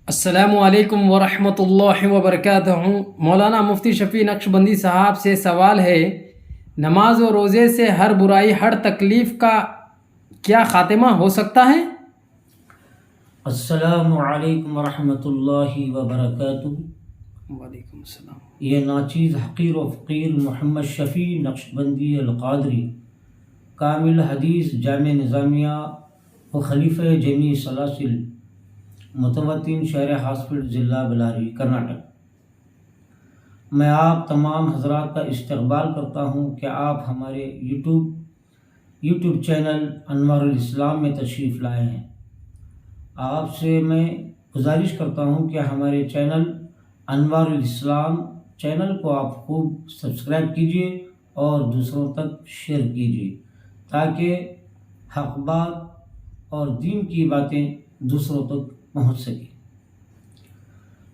السلام علیکم ورحمۃ اللہ وبرکاتہ۔ مولانا مفتی شفیع نقشبندی صاحب سے سوال ہے، نماز و روزے سے ہر برائی ہر تکلیف کا کیا خاتمہ ہو سکتا ہے؟ السلام علیکم ورحمۃ اللہ وبرکاتہ۔ وعلیکم السلام۔ یہ ناچیز حقیر و فقیر محمد شفیع نقشبندی القادری، کامل حدیث جامع نظامیہ و خلیفہ جمیع سلاسل، متوطن شہر ہاسپٹ، ضلع بلاری، کرناٹک۔ میں آپ تمام حضرات کا استقبال کرتا ہوں کہ آپ ہمارے یوٹیوب چینل انوار الاسلام میں تشریف لائے ہیں۔ آپ سے میں گزارش کرتا ہوں کہ ہمارے چینل انوار الاسلام چینل کو آپ خوب سبسکرائب کیجئے اور دوسروں تک شیئر کیجئے تاکہ حق بات اور دین کی باتیں دوسروں تک پہنچ سکیں۔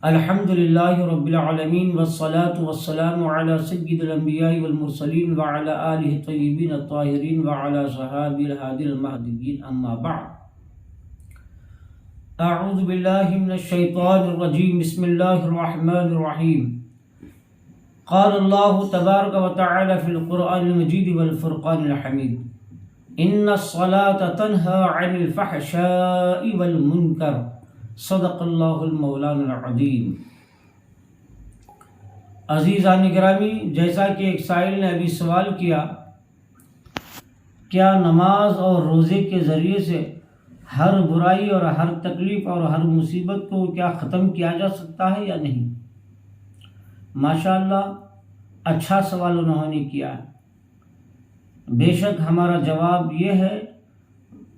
الحمدللہ رب العالمین والصلاة والسلام علی سید الانبیاء والمرسلین وعلی آلہ الطیبین الطاہرین وعلی صحابہ الہادی المہدیین، اما بعد۔ اعوذ باللہ من الشیطان الرجیم، بسم اللہ الرحمن الرحیم۔ قال اللہ تبارک و تعالی فی القرآن المجید والفرقان الحمید، ان الصلاة تنہی عن الفحشاء والمنکر، صدق اللہ المولان العظیم۔ عزیزان گرامی، جیسا کہ ایک سائل نے ابھی سوال کیا، کیا نماز اور روزے کے ذریعے سے ہر برائی اور ہر تکلیف اور ہر مصیبت کو کیا ختم کیا جا سکتا ہے یا نہیں؟ ماشاءاللہ، اچھا سوال انہوں نے کیا ہے۔ بے شک ہمارا جواب یہ ہے،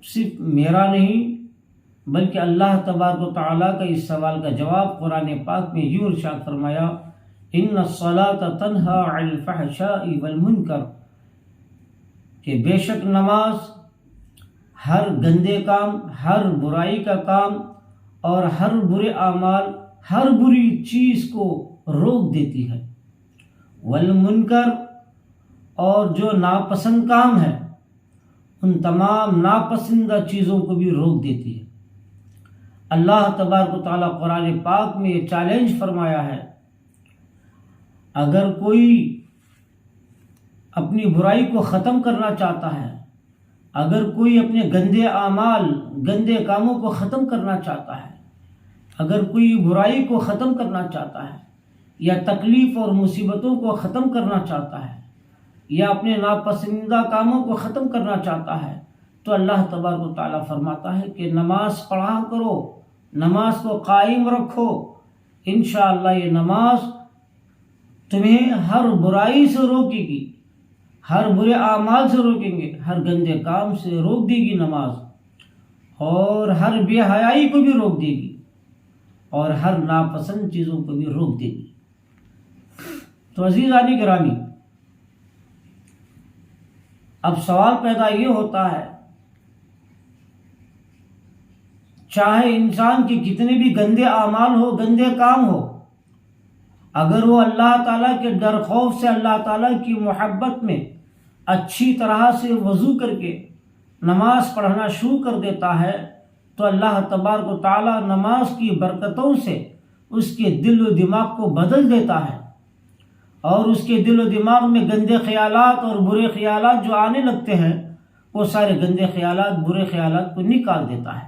صرف میرا نہیں بلکہ اللہ تبارک و تعالیٰ کا اس سوال کا جواب قرآن پاک میں یوں ارشاد فرمایا، ان الصلاۃ تنہی عن الفحشاء والمنکر، کہ بے شک نماز ہر گندے کام، ہر برائی کا کام اور ہر برے اعمال، ہر بری چیز کو روک دیتی ہے، والمنکر، اور جو ناپسند کام ہے ان تمام ناپسندہ چیزوں کو بھی روک دیتی ہے۔ اللہ تبارک و تعالیٰ قرآن پاک میں یہ چیلنج فرمایا ہے، اگر کوئی اپنی برائی کو ختم کرنا چاہتا ہے، اگر کوئی اپنے گندے اعمال، گندے کاموں کو ختم کرنا چاہتا ہے، اگر کوئی برائی کو ختم کرنا چاہتا ہے یا تکلیف اور مصیبتوں کو ختم کرنا چاہتا ہے یا اپنے ناپسندیدہ کاموں کو ختم کرنا چاہتا ہے، تو اللہ تبارک و تعالیٰ فرماتا ہے کہ نماز پڑھا کرو، نماز کو قائم رکھو، انشاءاللہ یہ نماز تمہیں ہر برائی سے روکے گی، ہر برے اعمال سے روکیں گے، ہر گندے کام سے روک دے گی نماز، اور ہر بے حیائی کو بھی روک دے گی اور ہر ناپسند چیزوں کو بھی روک دے گی۔ تو عزیزان گرامی، اب سوال پیدا یہ ہوتا ہے، چاہے انسان کے کتنے بھی گندے اعمال ہو، گندے کام ہو، اگر وہ اللہ تعالیٰ کے ڈر خوف سے، اللہ تعالیٰ کی محبت میں اچھی طرح سے وضو کر کے نماز پڑھنا شروع کر دیتا ہے، تو اللہ تبارک و تعالیٰ نماز کی برکتوں سے اس کے دل و دماغ کو بدل دیتا ہے، اور اس کے دل و دماغ میں گندے خیالات اور برے خیالات جو آنے لگتے ہیں، وہ سارے گندے خیالات، برے خیالات کو نکال دیتا ہے۔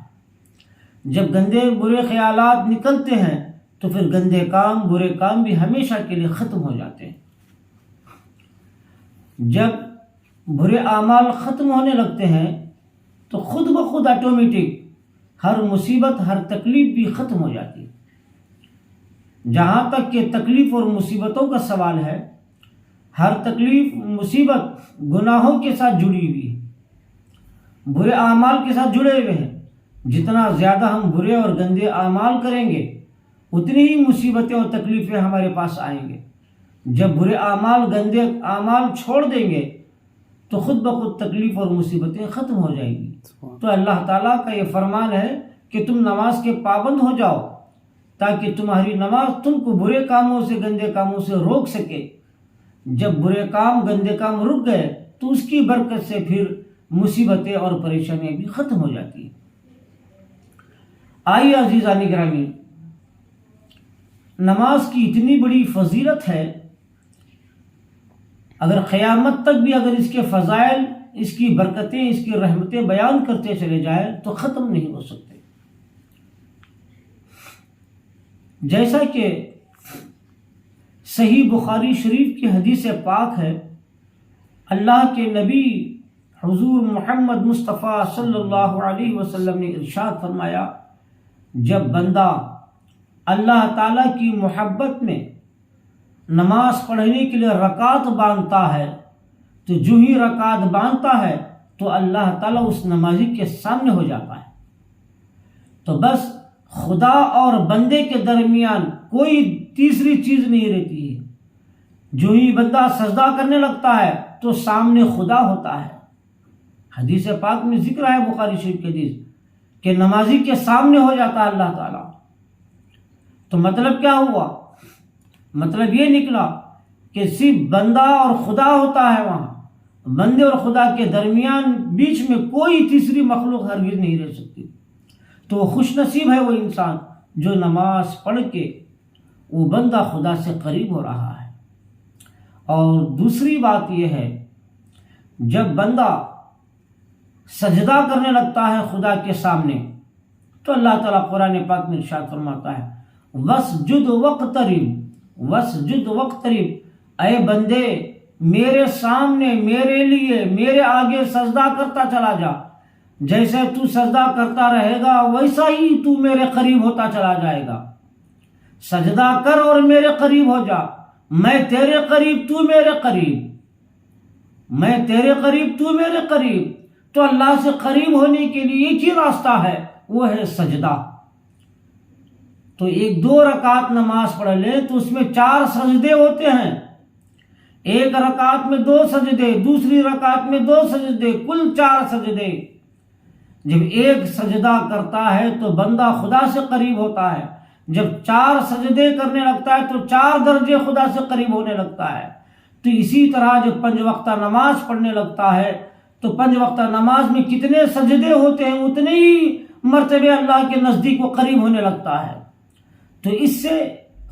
جب گندے برے خیالات نکلتے ہیں تو پھر گندے کام، برے کام بھی ہمیشہ کے لیے ختم ہو جاتے ہیں۔ جب برے اعمال ختم ہونے لگتے ہیں تو خود بخود آٹومیٹک ہر مصیبت، ہر تکلیف بھی ختم ہو جاتی ہے۔ جہاں تک کہ تکلیف اور مصیبتوں کا سوال ہے، ہر تکلیف، مصیبت گناہوں کے ساتھ جڑی ہوئی ہے، برے اعمال کے ساتھ جڑے ہوئے ہیں۔ جتنا زیادہ ہم برے اور گندے اعمال کریں گے اتنی ہی مصیبتیں اور تکلیفیں ہمارے پاس آئیں گے۔ جب برے اعمال، گندے اعمال چھوڑ دیں گے تو خود بخود تکلیف اور مصیبتیں ختم ہو جائیں گی۔ تو اللہ تعالیٰ کا یہ فرمان ہے کہ تم نماز کے پابند ہو جاؤ تاکہ تمہاری نماز تم کو برے کاموں سے، گندے کاموں سے روک سکے۔ جب برے کام، گندے کام رک گئے تو اس کی برکت سے پھر مصیبتیں اور پریشانیاں بھی ختم ہو جاتی ہیں۔ آئیے عزیزان گرامی، نماز کی اتنی بڑی فضیلت ہے، اگر قیامت تک بھی اگر اس کے فضائل، اس کی برکتیں، اس کی رحمتیں بیان کرتے چلے جائیں تو ختم نہیں ہو سکتے۔ جیسا کہ صحیح بخاری شریف کی حدیث پاک ہے، اللہ کے نبی حضور محمد مصطفیٰ صلی اللہ علیہ وسلم نے ارشاد فرمایا، جب بندہ اللہ تعالیٰ کی محبت میں نماز پڑھنے کے لیے رکعت باندھتا ہے تو جو ہی رکعت باندھتا ہے تو اللہ تعالیٰ اس نمازی کے سامنے ہو جاتا ہے۔ تو بس خدا اور بندے کے درمیان کوئی تیسری چیز نہیں رہتی ہے۔ جو ہی بندہ سجدہ کرنے لگتا ہے تو سامنے خدا ہوتا ہے۔ حدیث پاک میں ذکر ہے، بخاری شریف کی حدیث، کہ نمازی کے سامنے ہو جاتا ہے اللہ تعالیٰ۔ تو مطلب کیا ہوا؟ مطلب یہ نکلا کہ صرف بندہ اور خدا ہوتا ہے، وہاں بندے اور خدا کے درمیان بیچ میں کوئی تیسری مخلوق ہرگز نہیں رہ سکتی۔ تو وہ خوش نصیب ہے وہ انسان جو نماز پڑھ کے وہ بندہ خدا سے قریب ہو رہا ہے۔ اور دوسری بات یہ ہے، جب بندہ سجدہ کرنے لگتا ہے خدا کے سامنے تو اللہ تعالیٰ قرآن پاک میں ارشاد فرماتا ہے، وَاسْجُدْ وَاقْتَرِبْ وَاسْجُدْ وَاقْتَرِبْ، اے بندے میرے سامنے، میرے لیے، میرے آگے سجدہ کرتا چلا جا۔ جیسے تو سجدہ کرتا رہے گا ویسا ہی تو میرے قریب ہوتا چلا جائے گا۔ سجدہ کر اور میرے قریب ہو جا، میں تیرے قریب تو میرے قریب، میں تیرے قریب تو میرے قریب۔ تو اللہ سے قریب ہونے کے لیے ایک ہی راستہ ہے، وہ ہے سجدہ۔ تو ایک دو رکعت نماز پڑھ لے تو اس میں 4 سجدے ہوتے ہیں، ایک رکعت میں 2 سجدے، دوسری رکعت میں 2 سجدے، کل 4 سجدے۔ جب ایک سجدہ کرتا ہے تو بندہ خدا سے قریب ہوتا ہے، جب 4 سجدے کرنے لگتا ہے تو 4 درجے خدا سے قریب ہونے لگتا ہے۔ تو اسی طرح جب 5 وقتہ نماز پڑھنے لگتا ہے تو 5 وقتہ نماز میں کتنے سجدے ہوتے ہیں اتنے ہی مرتبے اللہ کے نزدیک وہ قریب ہونے لگتا ہے۔ تو اس سے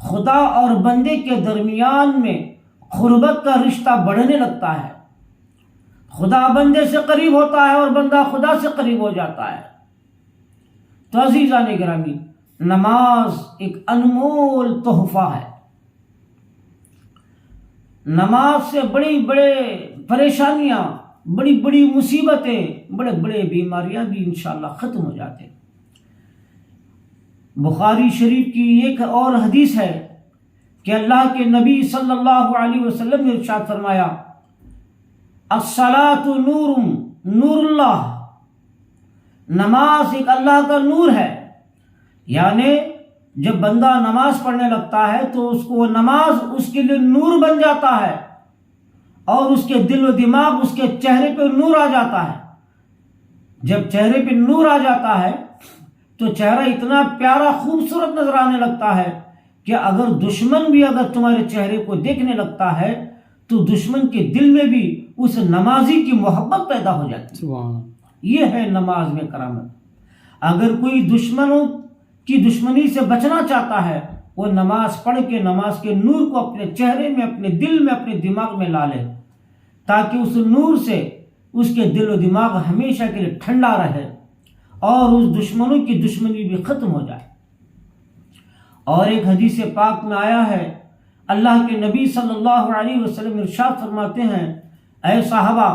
خدا اور بندے کے درمیان میں قربت کا رشتہ بڑھنے لگتا ہے، خدا بندے سے قریب ہوتا ہے اور بندہ خدا سے قریب ہو جاتا ہے۔ تو عزیزان گرامی، نماز ایک انمول تحفہ ہے۔ نماز سے بڑی بڑے پریشانیاں، بڑی بڑی مصیبتیں، بڑے بڑے بیماریاں بھی انشاءاللہ ختم ہو جاتے ہیں۔ بخاری شریف کی ایک اور حدیث ہے کہ اللہ کے نبی صلی اللہ علیہ وسلم نے ارشاد فرمایا، الصلاۃ نور، نور اللہ، نماز ایک اللہ کا نور ہے۔ یعنی جب بندہ نماز پڑھنے لگتا ہے تو اس کو نماز اس کے لیے نور بن جاتا ہے، اور اس کے دل و دماغ، اس کے چہرے پہ نور آ جاتا ہے۔ جب چہرے پہ نور آ جاتا ہے تو چہرہ اتنا پیارا خوبصورت نظر آنے لگتا ہے کہ اگر دشمن بھی اگر تمہارے چہرے کو دیکھنے لگتا ہے تو دشمن کے دل میں بھی اس نمازی کی محبت پیدا ہو جاتی ہے۔ یہ ہے نماز میں کرامت۔ اگر کوئی دشمنوں کی دشمنی سے بچنا چاہتا ہے، وہ نماز پڑھ کے نماز کے نور کو اپنے چہرے میں، اپنے دل میں، اپنے دماغ میں لا لے، تاکہ اس نور سے اس کے دل و دماغ ہمیشہ کے لیے ٹھنڈا رہے اور اس دشمنوں کی دشمنی بھی ختم ہو جائے۔ اور ایک حدیث پاک میں آیا ہے، اللہ کے نبی صلی اللہ علیہ وسلم ارشاد فرماتے ہیں، اے صحابہ،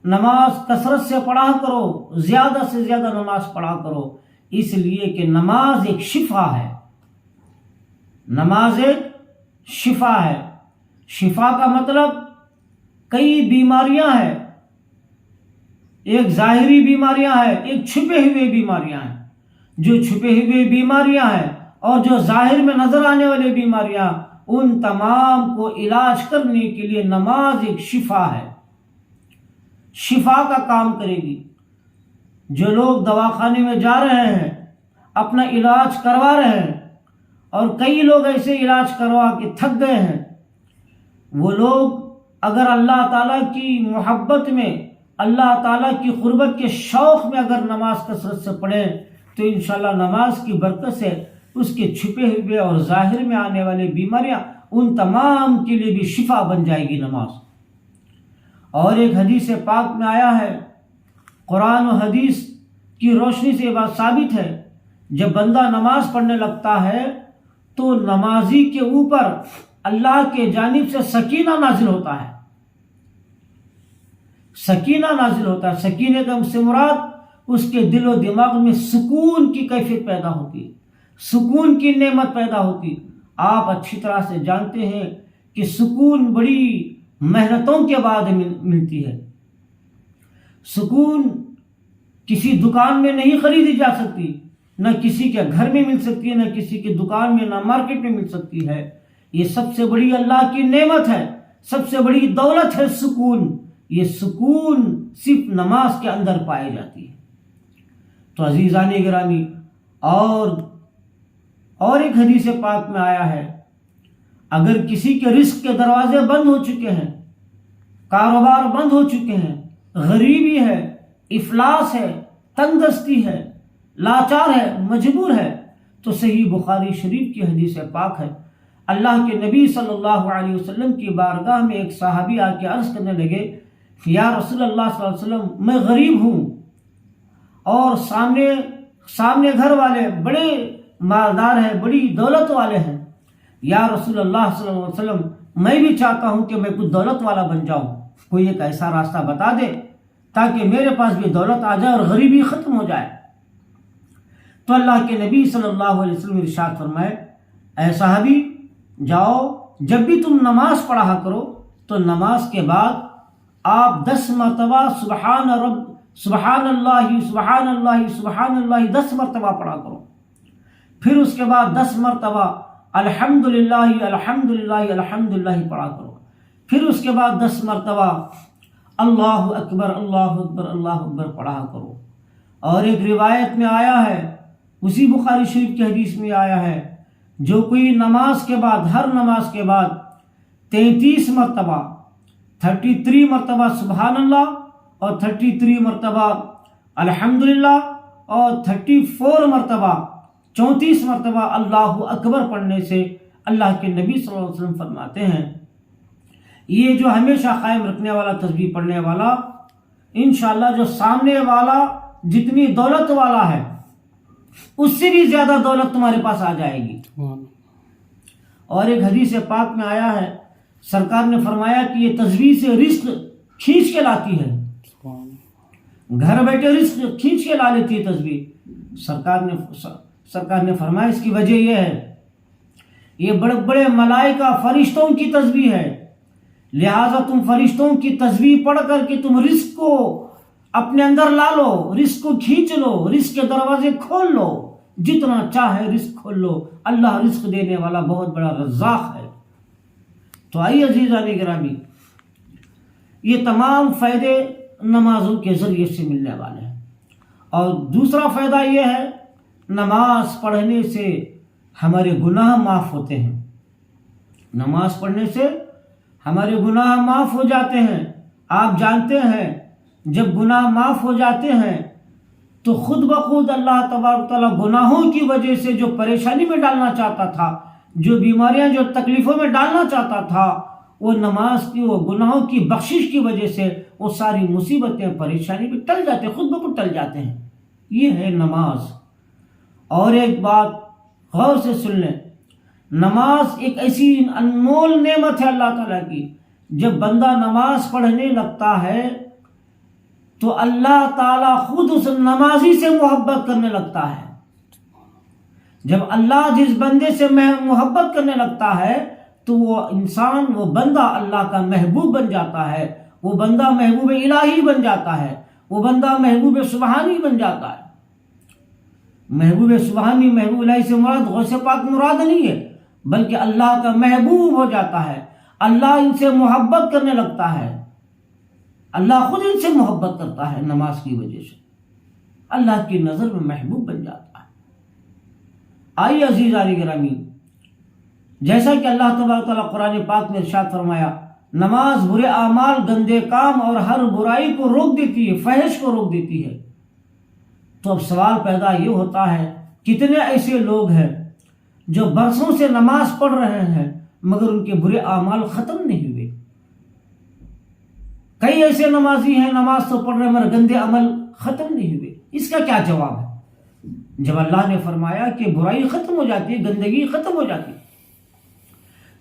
نماز کثرت سے پڑھا کرو، زیادہ سے زیادہ نماز پڑھا کرو، اس لیے کہ نماز ایک شفا ہے۔ نماز ایک شفا ہے۔ شفا کا مطلب کئی بیماریاں ہیں، ایک ظاہری بیماریاں ہیں، ایک چھپے ہوئے بیماریاں ہیں۔ جو چھپے ہوئے بیماریاں ہیں اور جو ظاہر میں نظر آنے والے بیماریاں، ان تمام کو علاج کرنے کے لیے نماز ایک شفا ہے، شفا کا کام کرے گی۔ جو لوگ دواخانے میں جا رہے ہیں، اپنا علاج کروا رہے ہیں، اور کئی لوگ ایسے علاج کروا کے تھک گئے ہیں، وہ لوگ اگر اللہ تعالیٰ کی محبت میں، اللہ تعالیٰ کی قربت کے شوق میں اگر نماز کثرت سے پڑھیں تو انشاءاللہ نماز کی برکت سے اس کے چھپے ہوئے اور ظاہر میں آنے والے بیماریاں ان تمام کے لیے بھی شفا بن جائے گی نماز۔ اور ایک حدیث پاک میں آیا ہے، قرآن و حدیث کی روشنی سے یہ بات ثابت ہے، جب بندہ نماز پڑھنے لگتا ہے تو نمازی کے اوپر اللہ کے جانب سے سکینہ نازل ہوتا ہے، سکینہ نازل ہوتا ہے۔ سکینہ کا سے مراد اس کے دل و دماغ میں سکون کی کیفیت پیدا ہوتی ہے، سکون کی نعمت پیدا ہوتی۔ آپ اچھی طرح سے جانتے ہیں کہ سکون بڑی محنتوں کے بعد ملتی ہے۔ سکون کسی دکان میں نہیں خریدی جا سکتی، نہ کسی کے گھر میں مل سکتی ہے، نہ کسی کی دکان میں، نہ مارکیٹ میں مل سکتی ہے۔ یہ سب سے بڑی اللہ کی نعمت ہے، سب سے بڑی دولت ہے سکون۔ یہ سکون صرف نماز کے اندر پائی جاتی ہے۔ تو عزیزان گرامی، اور ایک حدیث پاک میں آیا ہے، اگر کسی کے رزق کے دروازے بند ہو چکے ہیں، کاروبار بند ہو چکے ہیں، غریبی ہے، افلاس ہے، تنگ دستی ہے، لاچار ہے، مجبور ہے، تو صحیح بخاری شریف کی حدیث پاک ہے، اللہ کے نبی صلی اللہ علیہ وسلم کی بارگاہ میں ایک صحابی آ کے عرض کرنے لگے، یا رسول اللہ صلی اللہ علیہ وسلم، میں غریب ہوں اور سامنے گھر والے بڑے مالدار ہیں، بڑی دولت والے ہیں۔ یا رسول اللہ صلی اللہ علیہ وسلم، میں بھی چاہتا ہوں کہ میں کچھ دولت والا بن جاؤں، کوئی ایک ایسا راستہ بتا دے تاکہ میرے پاس بھی دولت آ جائے اور غریبی ختم ہو جائے۔ تو اللہ کے نبی صلی اللہ علیہ وسلم ارشاد فرمائے، اے صحابی، جاؤ، جب بھی تم نماز پڑھا کرو تو نماز کے بعد آپ 10 مرتبہ سبحان اللہ سبحان اللہ سبحان اللہ 10 مرتبہ پڑھا کرو، پھر اس کے بعد 10 مرتبہ الحمدللہ الحمدللہ الحمدللہ پڑھا کرو، پھر اس کے بعد 10 مرتبہ اللہ اکبر اللہ اکبر اللہ اکبر پڑھا کرو۔ اور ایک روایت میں آیا ہے، اسی بخاری شریف کی حدیث میں آیا ہے، جو کوئی نماز کے بعد، ہر نماز کے بعد 33 مرتبہ 33 مرتبہ سبحان اللہ اور 33 مرتبہ الحمدللہ اور 34 مرتبہ 34 مرتبہ اللہ اکبر پڑھنے سے اللہ کے نبی صلی اللہ علیہ وسلم فرماتے ہیں، یہ جو ہمیشہ قائم رکھنے والا تسبیح پڑھنے والا، انشاءاللہ جو سامنے والا جتنی دولت والا ہے اس سے بھی زیادہ دولت تمہارے پاس آ جائے گی۔ اور ایک حدیث پاک میں آیا ہے، سرکار نے فرمایا کہ یہ تسبیح سے رزق کھینچ کے لاتی ہے، گھر بیٹھے رزق کھینچ کے لا لیتی ہے تسبیح۔ سرکار نے فرمایا اس کی وجہ یہ ہے، یہ بڑے بڑے ملائکہ فرشتوں کی تسبیح ہے، لہٰذا تم فرشتوں کی تسبیح پڑھ کر کے تم رزق کو اپنے اندر لا لو، رزق کو کھینچ لو، رزق کے دروازے کھول لو، جتنا چاہے رزق کھول لو، اللہ رزق دینے والا بہت بڑا رزاق ہے۔ تو آئیے عزیزان گرامی، یہ تمام فائدے نمازوں کے ذریعے سے ملنے والے ہیں۔ اور دوسرا فائدہ یہ ہے، نماز پڑھنے سے ہمارے گناہ معاف ہوتے ہیں، نماز پڑھنے سے ہمارے گناہ معاف ہو جاتے ہیں۔ آپ جانتے ہیں جب گناہ معاف ہو جاتے ہیں تو خود بخود اللہ تبارک تعالیٰ گناہوں کی وجہ سے جو پریشانی میں ڈالنا چاہتا تھا، جو بیماریاں، جو تکلیفوں میں ڈالنا چاہتا تھا، وہ نماز کی، وہ گناہوں کی بخشش کی وجہ سے وہ ساری مصیبتیں، پریشانی بھی ٹل جاتے ہیں، خود بخود ٹل جاتے ہیں۔ یہ ہے نماز۔ اور ایک بات غور سے سن لیں، نماز ایک ایسی انمول نعمت ہے اللہ تعالیٰ کی، جب بندہ نماز پڑھنے لگتا ہے تو اللہ تعالیٰ خود اس نمازی سے محبت کرنے لگتا ہے۔ جب اللہ جس بندے سے محبت کرنے لگتا ہے تو وہ انسان، وہ بندہ اللہ کا محبوب بن جاتا ہے، وہ بندہ محبوب الہی بن جاتا ہے، وہ بندہ محبوب سبحانی بن جاتا ہے۔ محبوب سبحانی، محبوب الہی سے مراد غوث پاک مراد نہیں ہے، بلکہ اللہ کا محبوب ہو جاتا ہے، اللہ ان سے محبت کرنے لگتا ہے، اللہ خود ان سے محبت کرتا ہے، نماز کی وجہ سے اللہ کی نظر میں محبوب بن جاتا ہے۔ آئیے عزیزان گرامی، جیسا کہ اللہ تبارک تعالیٰ قرآن پاک میں ارشاد فرمایا، نماز برے اعمال، گندے کام اور ہر برائی کو روک دیتی ہے، فحش کو روک دیتی ہے۔ تو اب سوال پیدا یہ ہوتا ہے، کتنے ایسے لوگ ہیں جو برسوں سے نماز پڑھ رہے ہیں مگر ان کے برے اعمال ختم نہیں ہوئے. کئی ایسے نمازی ہیں نماز تو پڑھ رہے ہیں مگر گندے عمل ختم نہیں ہوئے. اس کا کیا جواب ہے؟ جب اللہ نے فرمایا کہ برائی ختم ہو جاتی ہے، گندگی ختم ہو جاتی ہے،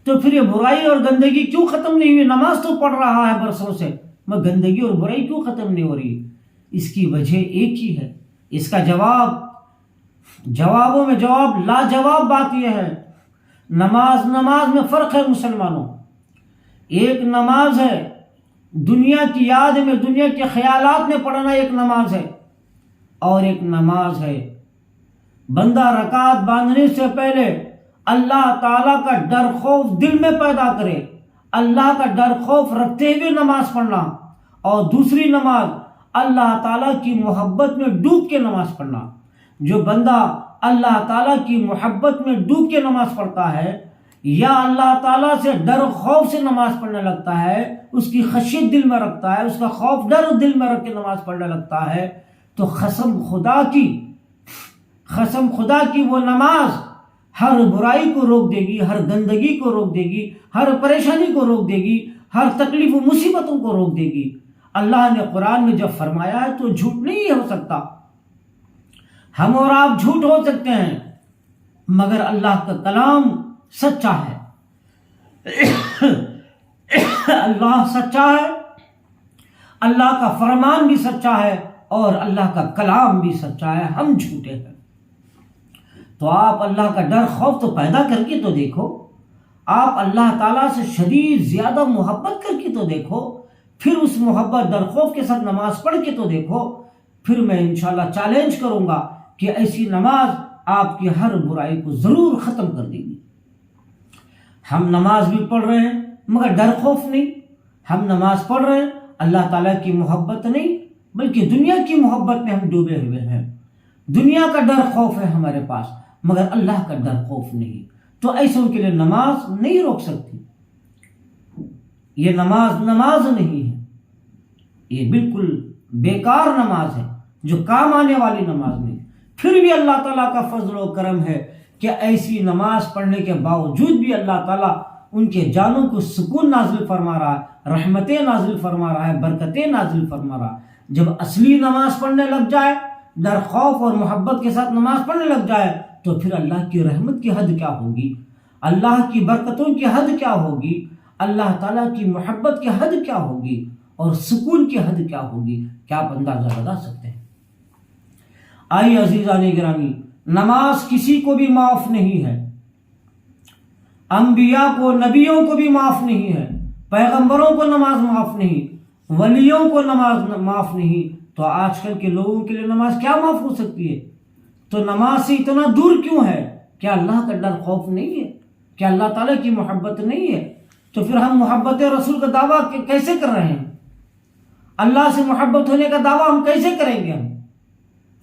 تو پھر یہ برائی اور گندگی کیوں ختم نہیں ہوئی؟ نماز تو پڑھ رہا ہے برسوں سے مگر گندگی اور برائی کیوں ختم نہیں ہو رہی؟ اس کی وجہ ایک ہی ہے. اس کا جوابوں میں جواب لاجواب بات یہ ہے، نماز میں فرق ہے مسلمانوں. ایک نماز ہے دنیا کی یاد میں، دنیا کے خیالات میں پڑھنا ایک نماز ہے، اور ایک نماز ہے بندہ رکعت باندھنے سے پہلے اللہ تعالیٰ کا ڈر خوف دل میں پیدا کرے، اللہ کا ڈر خوف رکھتے ہوئے نماز پڑھنا. اور دوسری نماز اللہ تعالیٰ کی محبت میں ڈوب کے نماز پڑھنا. جو بندہ اللہ تعالیٰ کی محبت میں ڈوب کے نماز پڑھتا ہے یا اللہ تعالیٰ سے ڈر خوف سے نماز پڑھنے لگتا ہے، اس کی خشیت دل میں رکھتا ہے، اس کا خوف ڈر دل میں رکھ کے نماز پڑھنے لگتا ہے، تو قسم خدا کی وہ نماز ہر برائی کو روک دے گی، ہر گندگی کو روک دے گی، ہر پریشانی کو روک دے گی، ہر تکلیف و مصیبتوں کو روک دے گی. اللہ نے قرآن میں جب فرمایا ہے تو جھوٹ نہیں ہو سکتا. ہم اور آپ جھوٹ ہو سکتے ہیں مگر اللہ کا کلام سچا ہے. اللہ سچا ہے، اللہ کا فرمان بھی سچا ہے اور اللہ کا کلام بھی سچا ہے. ہم جھوٹے ہیں. تو آپ اللہ کا ڈر خوف تو پیدا کر کے تو دیکھو، آپ اللہ تعالیٰ سے شدید زیادہ محبت کر کے تو دیکھو، پھر اس محبت ڈر خوف کے ساتھ نماز پڑھ کے تو دیکھو. پھر میں انشاءاللہ چیلنج کروں گا کہ ایسی نماز آپ کی ہر برائی کو ضرور ختم کر دے گی. ہم نماز بھی پڑھ رہے ہیں مگر ڈر خوف نہیں. ہم نماز پڑھ رہے ہیں، اللہ تعالیٰ کی محبت نہیں بلکہ دنیا کی محبت میں ہم ڈوبے ہوئے ہیں. دنیا کا ڈر خوف ہے ہمارے پاس مگر اللہ کا ڈر خوف نہیں. تو ایسوں کے لیے نماز نہیں روک سکتی. یہ نماز نہیں ہے، یہ بالکل بیکار نماز ہے جو کام آنے والی نماز نہیں. پھر بھی اللہ تعالیٰ کا فضل و کرم ہے کہ ایسی نماز پڑھنے کے باوجود بھی اللہ تعالیٰ ان کے جانوں کو سکون نازل فرما رہا ہے، رحمتیں نازل فرما رہا ہے، برکتیں نازل فرما رہا ہے. جب اصلی نماز پڑھنے لگ جائے، ڈر خوف اور محبت کے ساتھ نماز پڑھنے لگ جائے، تو پھر اللہ کی رحمت کی حد کیا ہوگی، اللہ کی برکتوں کی حد کیا ہوگی، اللہ تعالیٰ کی محبت کی حد کیا ہوگی اور سکون کی حد کیا ہوگی، کیا آپ اندازہ لگا سکتے ہیں؟ آئیے عزیزان گرامی، نماز کسی کو بھی معاف نہیں ہے. انبیاء کو، نبیوں کو بھی معاف نہیں ہے، پیغمبروں کو نماز معاف نہیں، ولیوں کو نماز معاف نہیں. تو آج کل کے لوگوں کے لیے نماز کیا معاف ہو سکتی ہے؟ تو نماز سے اتنا دور کیوں ہے؟ کیا اللہ کا ڈر خوف نہیں ہے؟ کیا اللہ تعالیٰ کی محبت نہیں ہے؟ تو پھر ہم محبت رسول کا دعویٰ کیسے کر رہے ہیں؟ اللہ سے محبت ہونے کا دعویٰ ہم کیسے کریں گے؟ ہم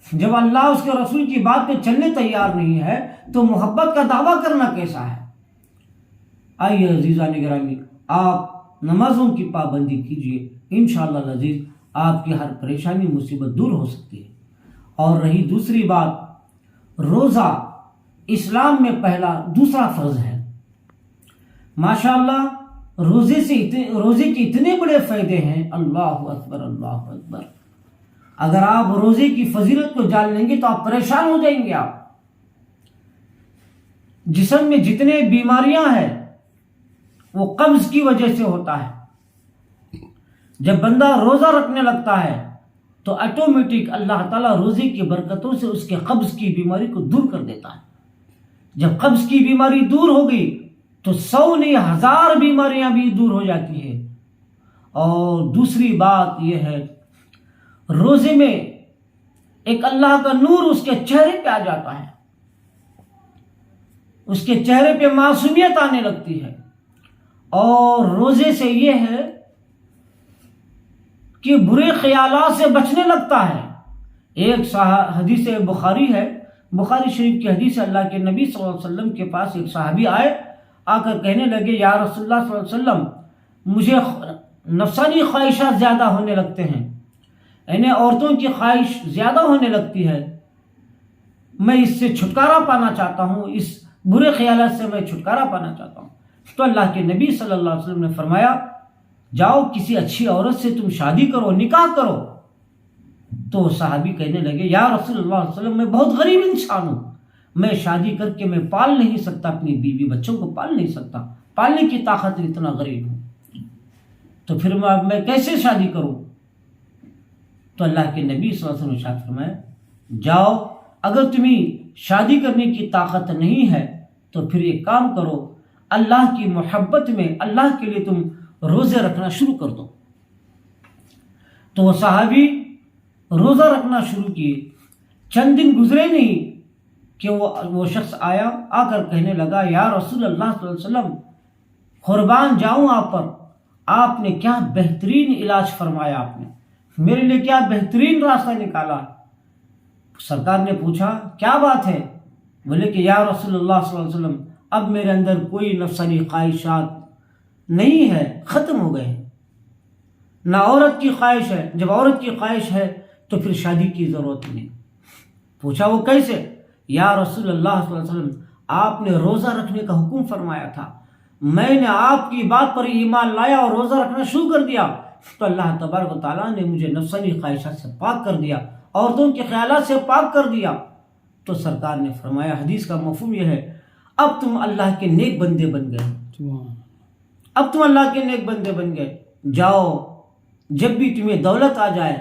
جب اللہ اس کے رسول کی بات پہ چلنے تیار نہیں ہے تو محبت کا دعویٰ کرنا کیسا ہے؟ آئیے عزیزان گرامی، آپ نمازوں کی پابندی کیجیے، انشاءاللہ العزیز آپ کی ہر پریشانی مصیبت دور ہو سکتی ہے. اور رہی دوسری بات، روزہ اسلام میں دوسرا فرض ہے. ماشاءاللہ روزے کے اتنے بڑے فائدے ہیں، اللہ اکبر اللہ اکبر. اگر آپ روزے کی فضیلت کو جان لیں گے تو آپ پریشان ہو جائیں گے. آپ جسم میں جتنے بیماریاں ہیں وہ قبض کی وجہ سے ہوتا ہے. جب بندہ روزہ رکھنے لگتا ہے تو آٹومیٹک اللہ تعالیٰ روزے کی برکتوں سے اس کے قبض کی بیماری کو دور کر دیتا ہے. جب قبض کی بیماری دور ہو گئی تو 100 نہیں 1000 بیماریاں بھی دور ہو جاتی ہیں. اور دوسری بات یہ ہے، روزے میں ایک اللہ کا نور اس کے چہرے پہ آ جاتا ہے، اس کے چہرے پہ معصومیت آنے لگتی ہے. اور روزے سے یہ ہے کہ برے خیالات سے بچنے لگتا ہے. ایک حدیث بخاری ہے، بخاری شریف کی حدیث، اللہ کے نبی صلی اللہ علیہ وسلم کے پاس ایک صحابی آئے، آ کر کہنے لگے یا رسول اللہ صلی اللہ علیہ وسلم، مجھے نفسانی خواہشات زیادہ ہونے لگتے ہیں، یعنی عورتوں کی خواہش زیادہ ہونے لگتی ہے، میں اس سے چھٹکارا پانا چاہتا ہوں، اس برے خیالات سے میں چھٹکارا پانا چاہتا ہوں. تو اللہ کے نبی صلی اللہ علیہ وسلم نے فرمایا جاؤ کسی اچھی عورت سے تم شادی کرو، نکاح کرو. تو صحابی کہنے لگے یا رسول اللہ علیہ وسلم میں بہت غریب انسان ہوں، میں شادی کر کے میں پال نہیں سکتا، اپنی بیوی بچوں کو پال نہیں سکتا، پالنے کی طاقت اتنا غریب ہوں، تو پھر میں کیسے شادی کروں؟ تو اللہ کے نبی صلی اللہ علیہ وسلم نے ارشاد فرمایا جاؤ اگر تمہیں شادی کرنے کی طاقت نہیں ہے تو پھر ایک کام کرو، اللہ کی محبت میں اللہ کے لیے تم روزے رکھنا شروع کر دو. تو وہ صحابی روزہ رکھنا شروع کیے. چند دن گزرے نہیں کہ وہ شخص آیا، آ کر کہنے لگا یا رسول اللہ صلی اللہ علیہ وسلم قربان جاؤں آپ پر، آپ نے کیا بہترین علاج فرمایا، آپ نے میرے لیے کیا بہترین راستہ نکالا. سرکار نے پوچھا کیا بات ہے؟ بولے کہ یا رسول اللہ صلی اللہ علیہ وسلم اب میرے اندر کوئی نفسانی خواہشات نہیں ہے، ختم ہو گئے ہیں، نہ عورت کی خواہش ہے. جب عورت کی خواہش ہے تو پھر شادی کی ضرورت نہیں. پوچھا وہ کیسے؟ یا رسول اللہ صلی اللہ علیہ وسلم آپ نے روزہ رکھنے کا حکم فرمایا تھا، میں نے آپ کی بات پر ایمان لایا اور روزہ رکھنا شروع کر دیا تو اللہ تبارک و تعالیٰ نے مجھے نفسانی خواہشات سے پاک کر دیا، عورتوں کے خیالات سے پاک کر دیا. تو سرکار نے فرمایا حدیث کا مفہوم یہ ہے اب تم اللہ کے نیک بندے بن گئے، اب تم اللہ کے نیک بندے بن گئے. جاؤ جب بھی تمہیں دولت آ جائے،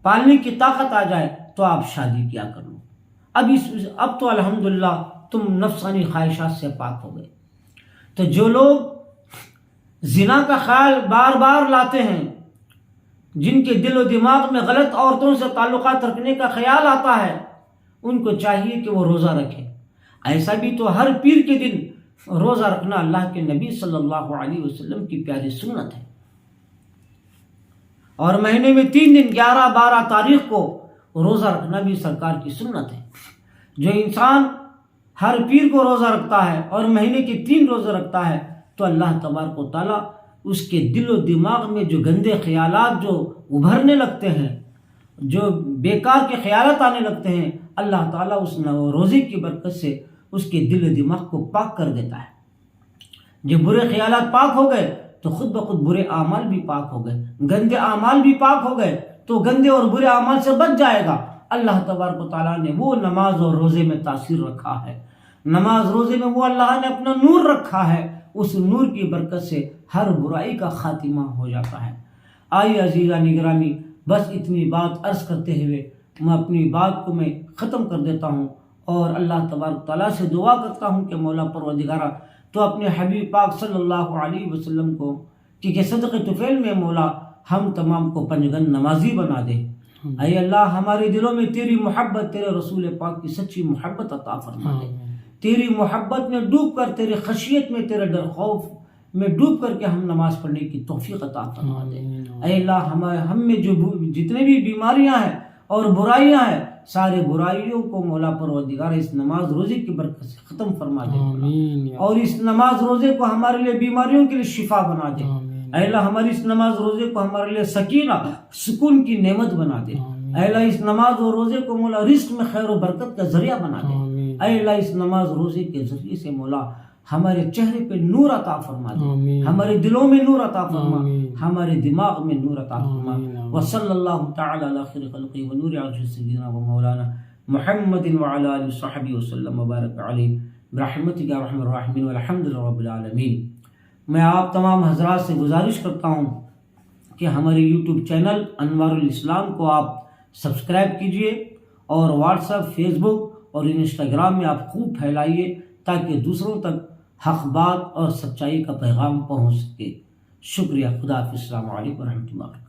پالنے کی طاقت آ جائے تو آپ شادی کیا کر لو. اب تو الحمدللہ تم نفسانی خواہشات سے پاک ہو گئے. تو جو لوگ زنا کا خیال بار بار لاتے ہیں، جن کے دل و دماغ میں غلط عورتوں سے تعلقات رکھنے کا خیال آتا ہے، ان کو چاہیے کہ وہ روزہ رکھیں. ایسا بھی تو ہر پیر کے دن روزہ رکھنا اللہ کے نبی صلی اللہ علیہ وسلم کی پیاری سنت ہے. اور مہینے میں 3 دن 11 12 تاریخ کو روزہ رکھنا بھی سرکار کی سنت ہے. جو انسان ہر پیر کو روزہ رکھتا ہے اور مہینے کے 3 روزہ رکھتا ہے تو اللہ تبارک و تعالیٰ اس کے دل و دماغ میں جو گندے خیالات جو ابھرنے لگتے ہیں، جو بیکار کے خیالات آنے لگتے ہیں، اللہ تعالیٰ اس روزے کی برکت سے اس کے دل و دماغ کو پاک کر دیتا ہے. جب برے خیالات پاک ہو گئے تو خود بخود برے اعمال بھی پاک ہو گئے، گندے اعمال بھی پاک ہو گئے تو گندے اور برے اعمال سے بچ جائے گا. اللہ تبارک و تعالیٰ نے وہ نماز اور روزے میں تاثیر رکھا ہے، نماز روزے میں وہ اللہ نے اپنا نور رکھا ہے، اس نور کی برکت سے ہر برائی کا خاتمہ ہو جاتا ہے. آئیے عزیزہ نگرامی، بس اتنی بات عرض کرتے ہوئے میں اپنی بات کو میں ختم کر دیتا ہوں اور اللہ تبارک تعالیٰ سے دعا کرتا ہوں کہ مولا پروردگارہ تو اپنے حبیب پاک صلی اللہ علیہ وسلم کو کہ صدقہ طفیل میں مولا ہم تمام کو پنجگن نمازی بنا دے. اے اللہ ہمارے دلوں میں تیری محبت، تیرے رسول پاک کی سچی محبت عطا فرما دے. تیری محبت میں ڈوب کر، تیری خشیت میں، تیرے ڈر خوف میں ڈوب کر کے ہم نماز پڑھنے کی توفیق عطا فرما دے. اے اللہ ہم میں جو جتنے بھی بیماریاں ہیں اور برائیاں ہیں، سارے برائیوں کو مولا پروردگار اس نماز روزے کی برکت سے ختم فرما دے اور اس نماز روزے کو ہمارے لیے بیماریوں کے لیے شفا بنا دے. اے اللہ ہماری اس نماز روزے کو ہمارے لیے سکینہ، سکون کی نعمت بنا دے. اے اللہ اس نماز اور روزے کو مولا رزق میں خیر و برکت کا ذریعہ بنا دے. اے اللہ اس نماز روزے کے ذریعے سے مولا ہمارے چہرے پہ نور عطا فرما دے، ہمارے دلوں میں نور عطا فرما، ہمارے دماغ میں نور عطا فرما. وصلی اللہ تعالی علی خیر خلقہ ونور عرش سیدنا و مولانا محمد وعلی آلہ وصحبہ وسلم وبارک علیہ برحمتک یا ارحم الراحمین والحمد للہ رب العالمین. میں آپ تمام حضرات سے گزارش کرتا ہوں کہ ہمارے یوٹیوب چینل انوار الاسلام کو آپ سبسکرائب کیجئے اور واٹس ایپ، فیس بک اور انسٹاگرام میں آپ خوب پھیلائیے تاکہ دوسروں تک حق بات اور سچائی کا پیغام پہنچ سکے. شکریہ. خدا حافظ. السلام علیکم ورحمۃ اللہ.